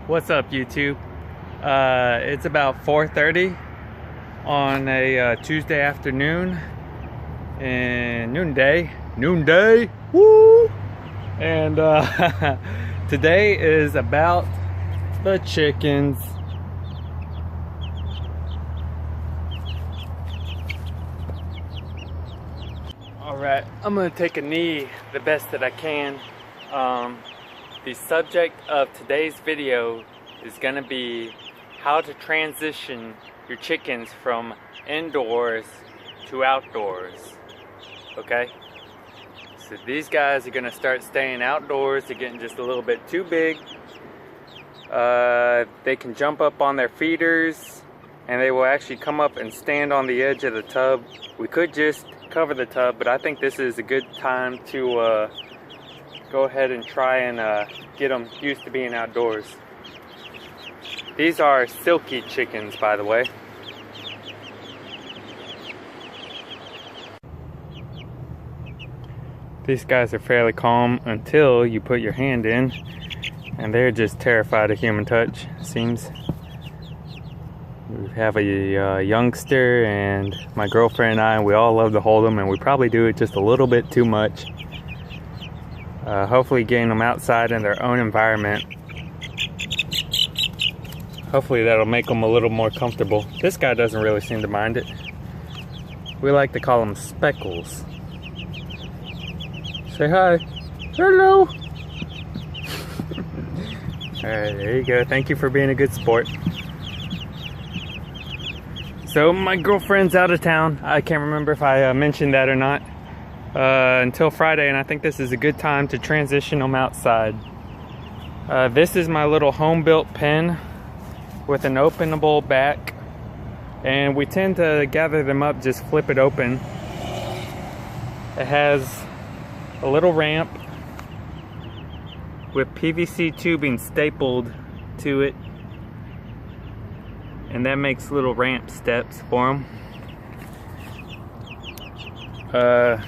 What's up, YouTube? It's about 4:30 on a Tuesday afternoon, and noonday, woo! And today is about the chickens. All right, I'm gonna take a knee the best that I can. The subject of today's video is going to be how to transition your chickens from indoors to outdoors. Okay? So these guys are going to start staying outdoors. They're getting just a little bit too big. They can jump up on their feeders and they will actually come up and stand on the edge of the tub. We could just cover the tub, but I think this is a good time to go ahead and try and get them used to being outdoors. These are silky chickens, by the way. These guys are fairly calm until you put your hand in, and they're just terrified of human touch, it seems. We have a youngster and my girlfriend and I, and we all love to hold them, and we probably do it just a little bit too much. Hopefully getting them outside in their own environment. Hopefully that'll make them a little more comfortable. This guy doesn't really seem to mind it. We like to call them Speckles. Say hi. Hello. Alright, there you go. Thank you for being a good sport. So my girlfriend's out of town. I can't remember if I mentioned that or not. Until Friday, and I think this is a good time to transition them outside. This is my little home-built pen with an openable back, and we tend to gather them up, just flip it open. It has a little ramp with PVC tubing stapled to it, and that makes little ramp steps for them.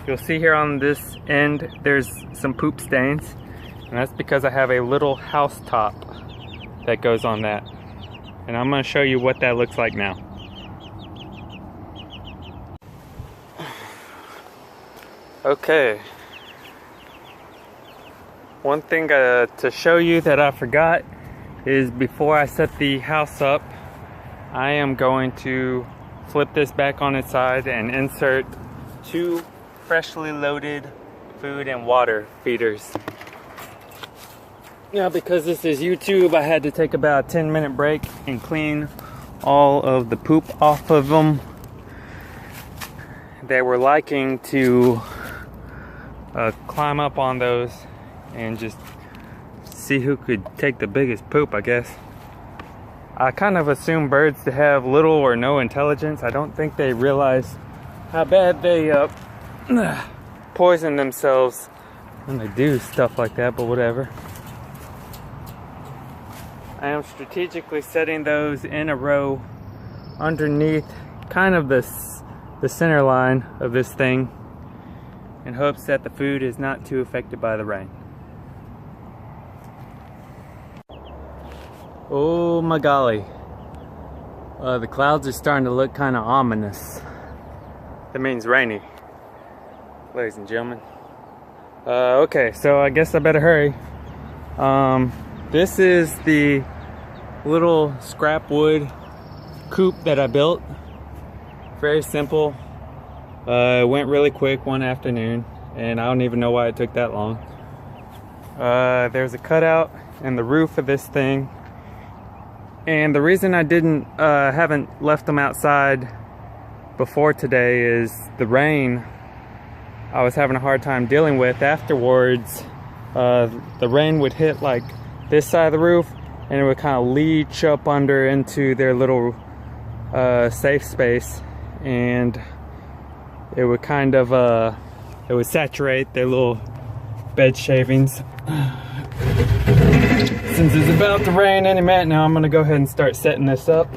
You'll see here on this end there's some poop stains, and that's because I have a little house top that goes on that, and I'm going to show you what that looks like now. Okay, one thing to show you that I forgot is before I set the house up, I am going to flip this back on its side and insert two freshly loaded food and water feeders. Now, because this is YouTube, I had to take about a 10-minute break and clean all of the poop off of them. They were liking to climb up on those and just see who could take the biggest poop, I guess. I kind of assume birds to have little or no intelligence. I don't think they realize how bad they poison themselves when they do stuff like that, but whatever. I am strategically setting those in a row underneath kind of the center line of this thing in hopes that the food is not too affected by the rain. Oh my golly, the clouds are starting to look kind of ominous. That means rainy, ladies and gentlemen. Okay, so I guess I better hurry. This is the little scrap wood coop that I built. Very simple. It went really quick one afternoon, and I don't even know why it took that long. There's a cutout in the roof of this thing, and the reason I haven't left them outside before today is the rain I was having a hard time dealing with. Afterwards, the rain would hit like this side of the roof, and it would kind of leach up under into their little safe space, and it would kind of it would saturate their little bed shavings. Since it's about to rain any minute now, I'm gonna go ahead and start setting this up,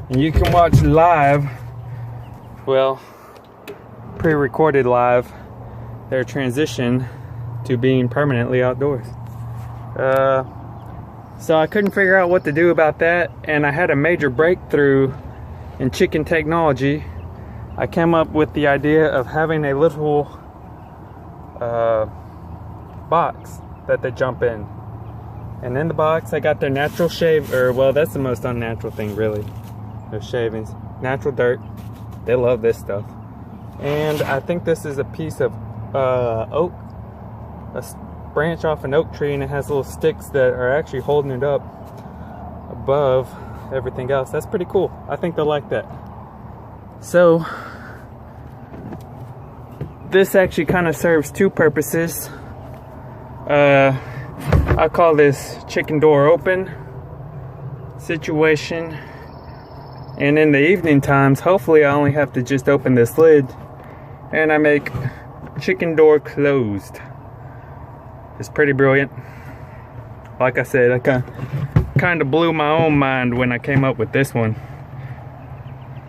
and you can watch live, well, pre-recorded live, their transition to being permanently outdoors. So I couldn't figure out what to do about that, and I had a major breakthrough in chicken technology. I came up with the idea of having a little box that they jump in, and in the box I got their natural shave, or well, that's the most unnatural thing really, their shavings, natural dirt. They love this stuff. And I think this is a piece of oak, a branch off an oak tree, and it has little sticks that are actually holding it up above everything else. That's pretty cool. I think they'll like that. So this actually kind of serves two purposes. I call this chicken door open situation, and in the evening times hopefully I only have to just open this lid and I make chicken door closed. It's pretty brilliant. Like I said, I kind of blew my own mind when I came up with this one.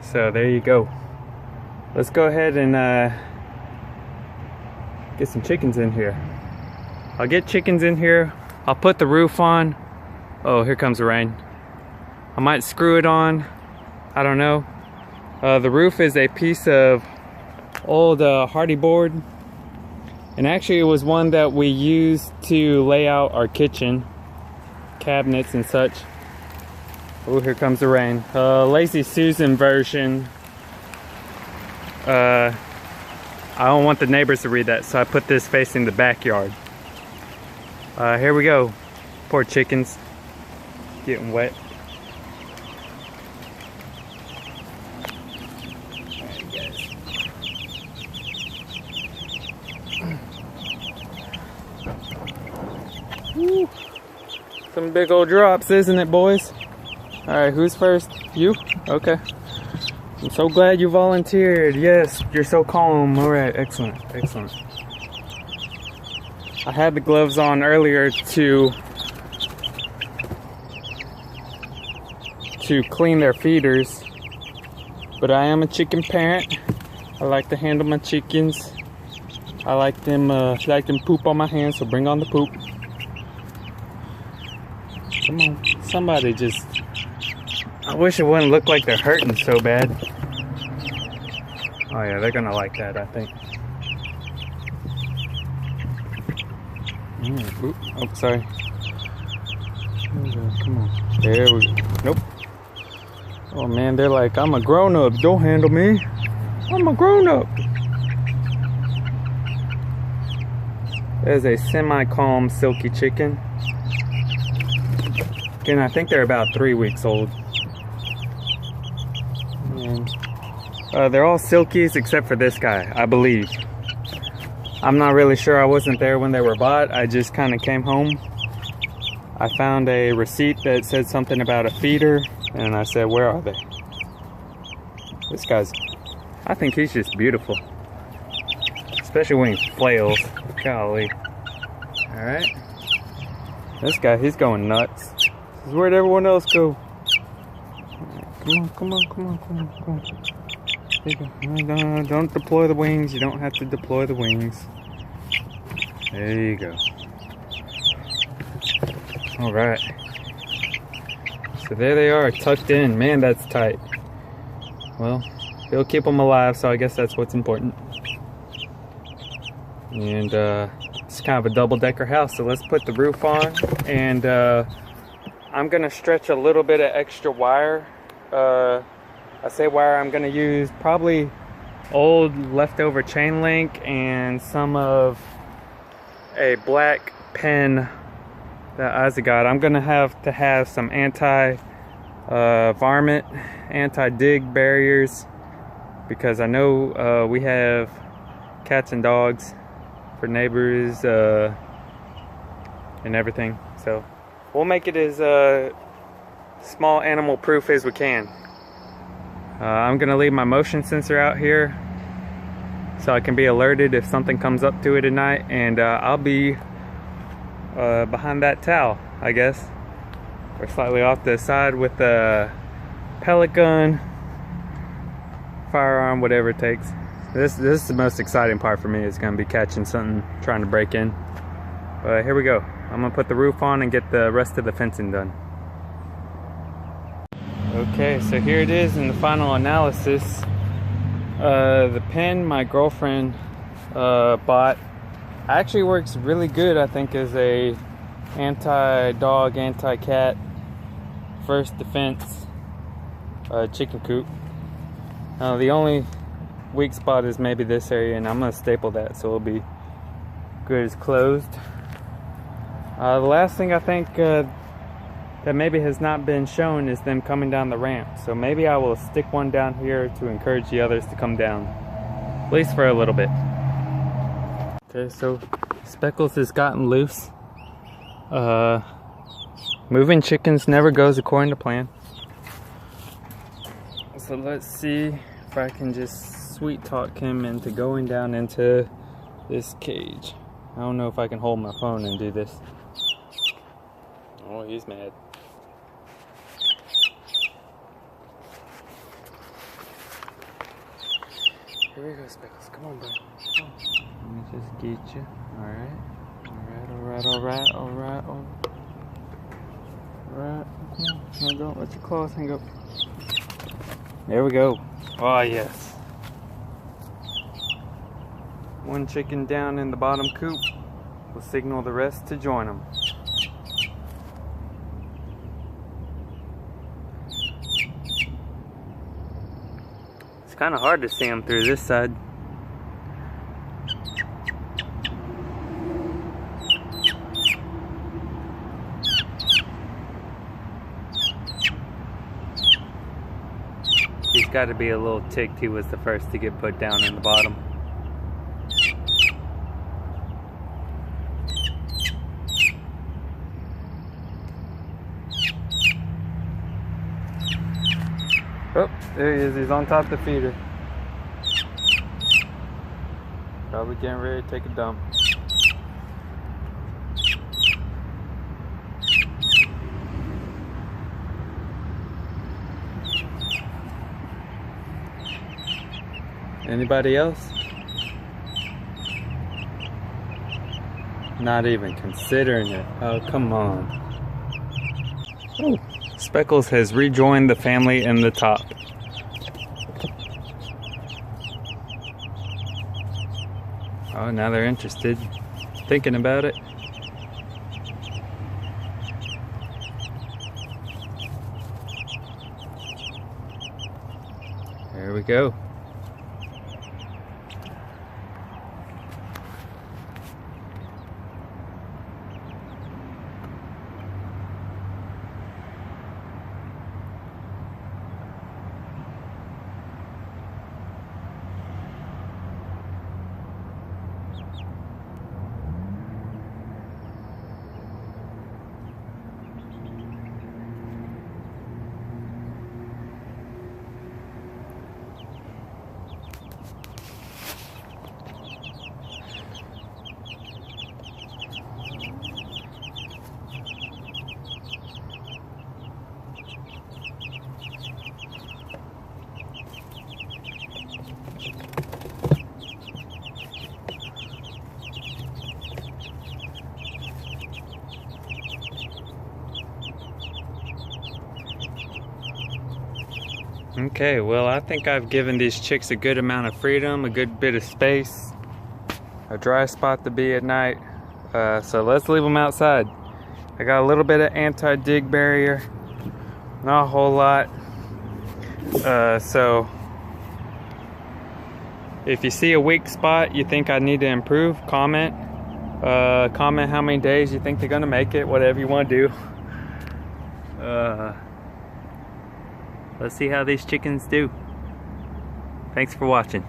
So there you go. Let's go ahead and get some chickens in here. I'll get chickens in here. I'll put the roof on. Oh, here comes the rain. I might screw it on. I don't know. The roof is a piece of old hardy board. And actually it was one that we used to lay out our kitchen cabinets and such. Oh, here comes the rain. Lazy Susan version. I don't want the neighbors to read that, so I put this facing the backyard. Here we go. Poor chickens. Getting wet. Woo. Some big old drops, isn't it, boys? Alright, who's first? You? Okay. I'm so glad you volunteered. Yes, you're so calm. Alright, excellent, excellent. I had the gloves on earlier to clean their feeders, but I am a chicken parent. I like to handle my chickens. I like them poop on my hands, so bring on the poop. Come on, somebody just... I wish it wouldn't look like they're hurting so bad. Oh yeah, they're gonna like that, I think. Oop, oh, sorry. Come on. There we go. Nope. Oh man, they're like, I'm a grown-up, don't handle me. I'm a grown-up. There's a semi-calm, silky chicken. Again, I think they're about 3 weeks old. And, they're all silkies except for this guy, I believe. I'm not really sure. I wasn't there when they were bought. I just kind of came home. I found a receipt that said something about a feeder, and I said, where are they? This guy's, I think he's just beautiful. Especially when he flails. Golly. Alright. This guy, he's going nuts. Where'd everyone else go? Come on, come on, come on, come on, come on. There you go. No, don't deploy the wings. You don't have to deploy the wings. There you go. Alright. So there they are, tucked in. Man, that's tight. Well, it'll keep them alive, so I guess that's what's important. And it's kind of a double-decker house, so let's put the roof on. And I'm gonna stretch a little bit of extra wire. I say wire, I'm gonna use probably old leftover chain link and some of a black pen that Isaac got. I'm gonna have to have some anti-varmint, anti-dig barriers, because I know we have cats and dogs for neighbors and everything. So we'll make it as small animal proof as we can. I'm gonna leave my motion sensor out here so I can be alerted if something comes up to it at night, and I'll be behind that towel, I guess, or slightly off the side with a pellet gun, firearm, whatever it takes. This is the most exciting part for me. Is gonna be catching something trying to break in. But here we go. I'm gonna put the roof on and get the rest of the fencing done. Okay, so here it is in the final analysis. The pen my girlfriend bought actually works really good, I think, as a anti-dog, anti-cat first defense chicken coop. The only weak spot is maybe this area, and I'm gonna staple that so it'll be good as closed. The last thing I think that maybe has not been shown is them coming down the ramp. So maybe I will stick one down here to encourage the others to come down, at least for a little bit. Okay, so Speckles has gotten loose. Moving chickens never goes according to plan. So let's see if I can just sweet talk him into going down into this cage. I don't know if I can hold my phone and do this. Oh, he's mad. Here we go, Speckles. Come on, bud. Come on. Let me just get you. Alright. Alright. No, don't let your claws hang up. There we go. Oh, yes. One chicken down in the bottom coop. We'll signal the rest to join them. It's kind of hard to see them through this side. He's got to be a little ticked. He was the first to get put down in the bottom. Oh, there he is. He's on top of the feeder. Probably getting ready to take a dump. Anybody else? Not even considering it. Oh, come on. Ooh. Speckles has rejoined the family in the top. Oh, now they're interested. Thinking about it. There we go. Okay, well, I think I've given these chicks a good amount of freedom, a good bit of space, a dry spot to be at night. So let's leave them outside. I got a little bit of anti-dig barrier, not a whole lot. So if you see a weak spot you think I need to improve, comment. Comment how many days you think they're gonna make it, whatever you want to do. Let's see how these chickens do. Thanks for watching.